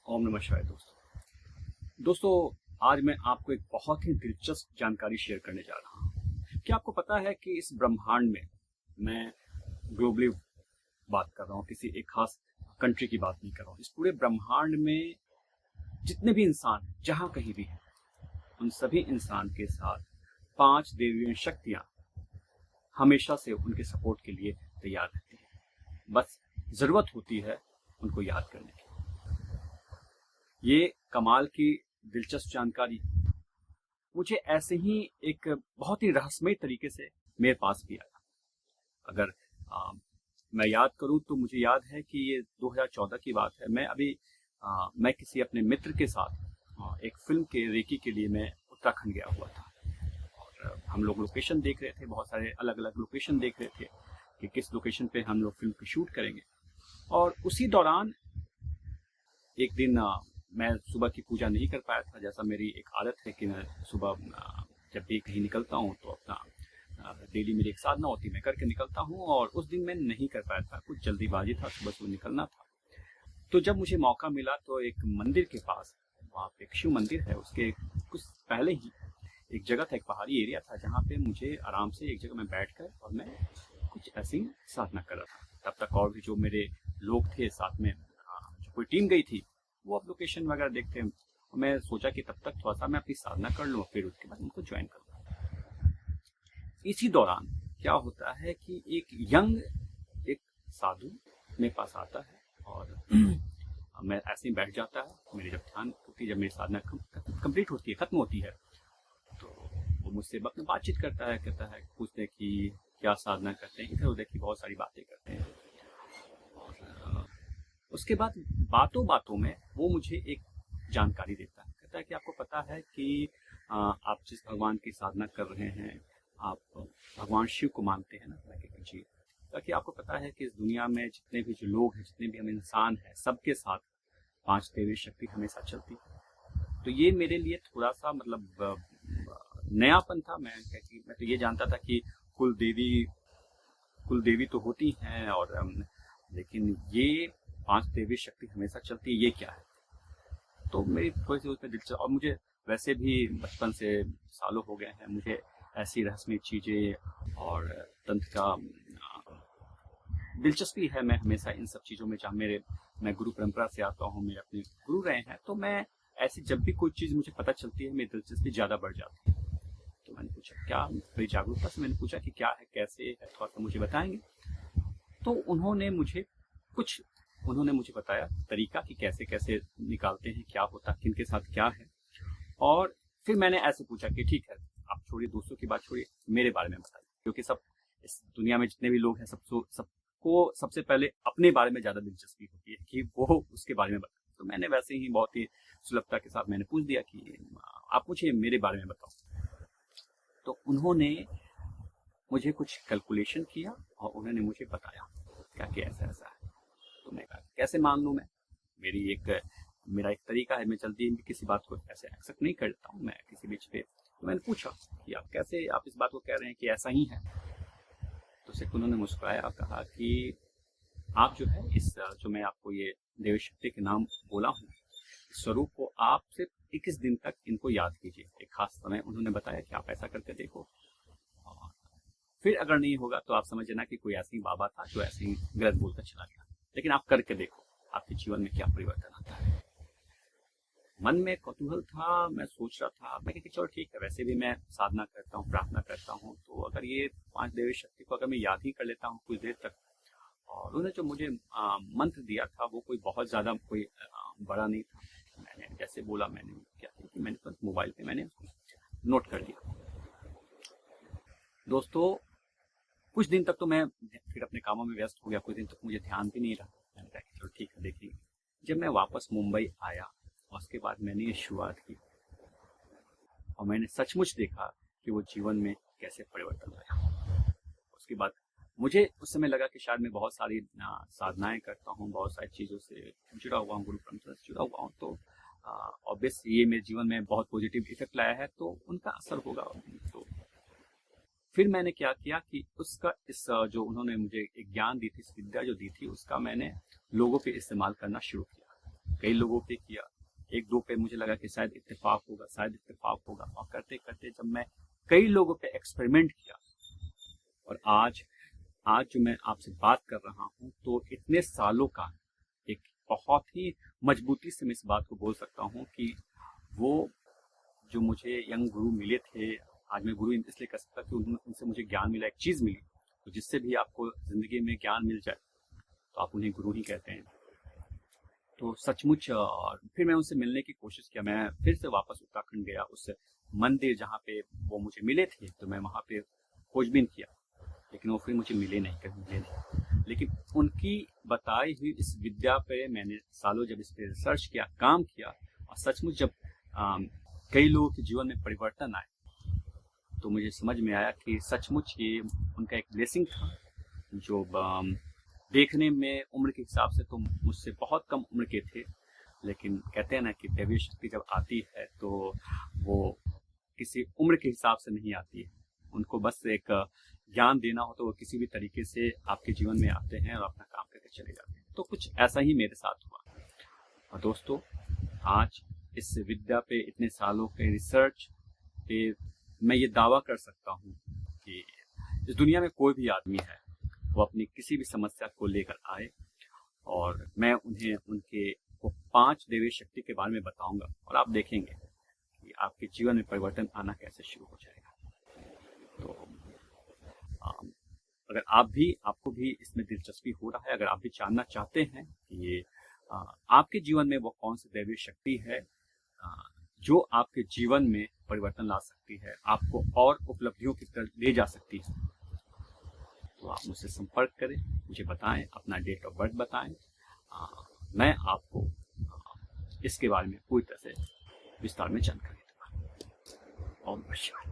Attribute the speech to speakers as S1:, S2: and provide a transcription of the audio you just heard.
S1: ओम नमः शिवाय। दोस्तों, आज मैं आपको एक बहुत ही दिलचस्प जानकारी शेयर करने जा रहा हूँ। क्या आपको पता है कि इस ब्रह्मांड में, मैं ग्लोबली बात कर रहा हूँ, किसी एक खास कंट्री की बात नहीं कर रहा हूँ, इस पूरे ब्रह्मांड में जितने भी इंसान जहाँ कहीं भी हैं, उन सभी इंसान के साथ 5 देवी शक्तियाँ हमेशा से उनके सपोर्ट के लिए तैयार रहती हैं। बस ज़रूरत होती है उनको याद करने की। ये कमाल की दिलचस्प जानकारी मुझे ऐसे ही एक बहुत ही रहस्यमय तरीके से मेरे पास भी आया। अगर मैं याद करूं तो मुझे याद है कि ये 2014 की बात है। मैं किसी अपने मित्र के साथ एक फिल्म के रेकी के लिए मैं उत्तराखंड गया हुआ था। और हम लोग लोकेशन देख रहे थे, बहुत सारे अलग अलग लोकेशन देख रहे थे कि किस लोकेशन पे हम लोग फिल्म की शूट करेंगे। और उसी दौरान एक दिन मैं सुबह की पूजा नहीं कर पाया था। जैसा मेरी एक आदत है कि मैं सुबह जब भी कहीं निकलता हूँ तो अपना डेली मेरी एक साधना होती है, मैं करके निकलता हूँ। और उस दिन मैं नहीं कर पाया था, कुछ जल्दीबाजी था, सुबह सुबह निकलना था। तो जब मुझे मौका मिला तो एक मंदिर के पास, वहाँ पे एक शिव मंदिर है, उसके कुछ पहले ही एक जगह था, एक पहाड़ी एरिया था, जहाँ पे मुझे आराम से एक जगह में बैठ कर और मैं कुछ ऐसी साधना कर रहा था। तब तक और भी जो मेरे लोग थे साथ में, जो कोई टीम गई थी, वो अब लोकेशन वगैरह देखते हैं। मैं सोचा कि तब तक थोड़ा सा मैं अपनी साधना कर लूँ, फिर उसके बाद उनको ज्वाइन करूँ। इसी दौरान क्या होता है कि एक साधु मेरे पास आता है और मैं ऐसे ही बैठ जाता है। मेरी जब ध्यान होती, जब मेरी साधना कंप्लीट होती है, खत्म होती है, तो वो मुझसे बातचीत करता है, कहता है, पूछते हैं कि क्या साधना करते हैं, इधर उधर की बहुत सारी बातें करते हैं। और उसके बाद बातों बातों में वो मुझे एक जानकारी देता है। कहता है कि आपको पता है कि आप जिस भगवान की साधना कर रहे हैं, आप भगवान शिव को मानते हैं ना? मैं कहता जी। ताकि आपको पता है कि इस दुनिया में जितने भी जो लोग हैं, जितने भी हम इंसान हैं, सबके साथ 5 देवी शक्ति हमेशा चलती है। तो ये मेरे लिए थोड़ा सा नयापन था। मैं तो ये जानता था कि कुल देवी तो होती हैं, और लेकिन ये 5 देवी शक्ति हमेशा चलती है, ये क्या है? तो मेरी थोड़ी सी उसमें दिलचस्प, और मुझे वैसे भी बचपन से, सालों हो गए हैं, मुझे ऐसी रस्मी चीज़ें और तंत्र का दिलचस्पी है। मैं हमेशा इन सब चीज़ों में, मैं गुरु परंपरा से आता हूँ, मेरे अपने गुरु रहे हैं, तो मैं ऐसी जब भी कोई चीज़ मुझे पता चलती है, मेरी दिलचस्पी ज़्यादा बढ़ जाती है। तो मैंने पूछा, क्या, मेरी जागरूकता से मैंने पूछा कि क्या है, कैसे है, थोड़ा सा मुझे बताएंगे? तो उन्होंने मुझे बताया तरीका कि कैसे कैसे निकालते हैं, क्या होता है, किनके साथ क्या है। और फिर मैंने ऐसे पूछा कि ठीक है, आप छोड़िए दोस्तों की बात, छोड़िए, मेरे बारे में बताइए, क्योंकि सब इस दुनिया में जितने भी लोग हैं, सबको सबसे पहले अपने बारे में ज़्यादा दिलचस्पी होती है कि वो उसके बारे में बताए। तो मैंने वैसे ही बहुत ही सुलभता के साथ मैंने पूछ दिया कि आप पूछिए, मेरे बारे में बताओ। तो उन्होंने मुझे कुछ कैलकुलेशन किया और उन्होंने मुझे बताया क्या कि ऐसा ऐसा है। तो मैं कहा, कैसे मान लूँ मैं? मेरा एक तरीका है, मैं जल्दी किसी बात को ऐसे एक्सेप्ट नहीं करता हूँ, मैं किसी बीच पे। तो मैंने पूछा कि आप इस बात को कह रहे हैं कि ऐसा ही है? तो सिर्फ उन्होंने मुस्कुराया और कहा कि आप जो है, जो मैं आपको ये देवी शक्ति के नाम बोला हूँ, स्वरूप को आप सिर्फ 21 दिन तक इनको याद कीजिए। एक खास समय उन्होंने बताया कि आप ऐसा करके देखो, और फिर अगर नहीं होगा तो आप समझ लेना कि कोई ऐसी बाबा था जो ऐसे ही गलत बोलकर चला गया। लेकिन आप करके देखो, आपके जीवन में क्या परिवर्तन आता है। मन में कौतूहल था, मैं सोच रहा था, मैं कहा चलो ठीक है, वैसे भी मैं साधना करता हूँ, प्रार्थना करता हूँ, तो अगर ये 5 देवी शक्ति को अगर मैं याद ही कर लेता हूँ कुछ देर तक। और उन्होंने जो मुझे मंत्र दिया था, वो कोई बहुत ज़्यादा कोई बड़ा नहीं था। मैंने जैसे बोला, मैंने क्या किया कि मैंने मोबाइल पे मैंने उसको नोट कर लिया। दोस्तों, कुछ दिन तक तो मैं फिर अपने कामों में व्यस्त हो गया, कुछ दिन तक मुझे ध्यान भी नहीं रहा। मैंने कहा कि चलो ठीक है, देखिए। जब मैं वापस मुंबई आया और उसके बाद मैंने ये शुरुआत की, और मैंने सचमुच देखा कि वो जीवन में कैसे परिवर्तन आया। उसके बाद मुझे उस समय लगा कि शायद मैं बहुत सारी साधनाएं करता हूँ, बहुत सारी चीज़ों से जुड़ा हुआ हूँ, गुरु परंपरा से जुड़ा हुआ हूँ, तो ऑब्वियस ये मेरे जीवन में बहुत पॉजिटिव इफेक्ट लाया है, तो उनका असर होगा। तो फिर मैंने क्या किया कि जो उन्होंने मुझे एक ज्ञान दी थी, इस विद्या जो दी थी, उसका मैंने लोगों पे इस्तेमाल करना शुरू किया। कई लोगों पे किया, एक दो पे मुझे लगा कि शायद इत्तेफाक होगा, शायद इत्तेफाक होगा, और करते करते जब मैं कई लोगों पे एक्सपेरिमेंट किया, और आज आज जो मैं आपसे बात कर रहा हूँ, तो इतने सालों का एक बहुत ही मजबूती से मैं इस बात को बोल सकता हूँ कि वो जो मुझे यंग गुरु मिले थे, आज मैं गुरु इसलिए कह सकता कि उनसे मुझे ज्ञान मिला, एक चीज़ मिली, तो जिससे भी आपको ज़िंदगी में ज्ञान मिल जाए तो आप उन्हें गुरु ही कहते हैं। तो सचमुच फिर मैं उनसे मिलने की कोशिश किया, मैं फिर से वापस उत्तराखंड गया, उस मंदिर जहाँ पे वो मुझे मिले थे, तो मैं वहाँ पे खोजबीन किया, लेकिन वो फिर मुझे मिले नहीं, कभी मिले नहीं। लेकिन उनकी बताई हुई इस विद्या पे मैंने सालों जब इस पे रिसर्च किया, काम किया, और सचमुच जब कई लोगों के जीवन में परिवर्तन आए, तो मुझे समझ में आया कि सचमुच ये उनका एक ब्लेसिंग था, जो देखने में उम्र के हिसाब से तो मुझसे बहुत कम उम्र के थे, लेकिन कहते हैं ना कि दैवीय शक्ति जब आती है तो वो किसी उम्र के हिसाब से नहीं आती है। उनको बस एक ज्ञान देना हो तो वो किसी भी तरीके से आपके जीवन में आते हैं और अपना काम करके चले जाते हैं। तो कुछ ऐसा ही मेरे साथ हुआ। और दोस्तों, आज इस विद्या पे इतने सालों के रिसर्च पे मैं ये दावा कर सकता हूँ कि इस दुनिया में कोई भी आदमी है, वो अपनी किसी भी समस्या को लेकर आए, और मैं उन्हें उनके वो 5 दैवीय शक्ति के बारे में बताऊंगा, और आप देखेंगे कि आपके जीवन में परिवर्तन आना कैसे शुरू हो जाएगा। तो अगर आपको भी इसमें दिलचस्पी हो रहा है, अगर आप भी जानना चाहते हैं कि ये आपके जीवन में वो कौन सी दैवीय शक्ति है जो आपके जीवन में परिवर्तन ला सकती है, आपको और उपलब्धियों की तरफ ले जा सकती है, तो आप मुझसे संपर्क करें, मुझे बताएं, अपना डेट ऑफ बर्थ बताएं। मैं आपको इसके बारे में पूरी तरह से विस्तार में जानकारी दूंगा। ओम नमः शिवाय।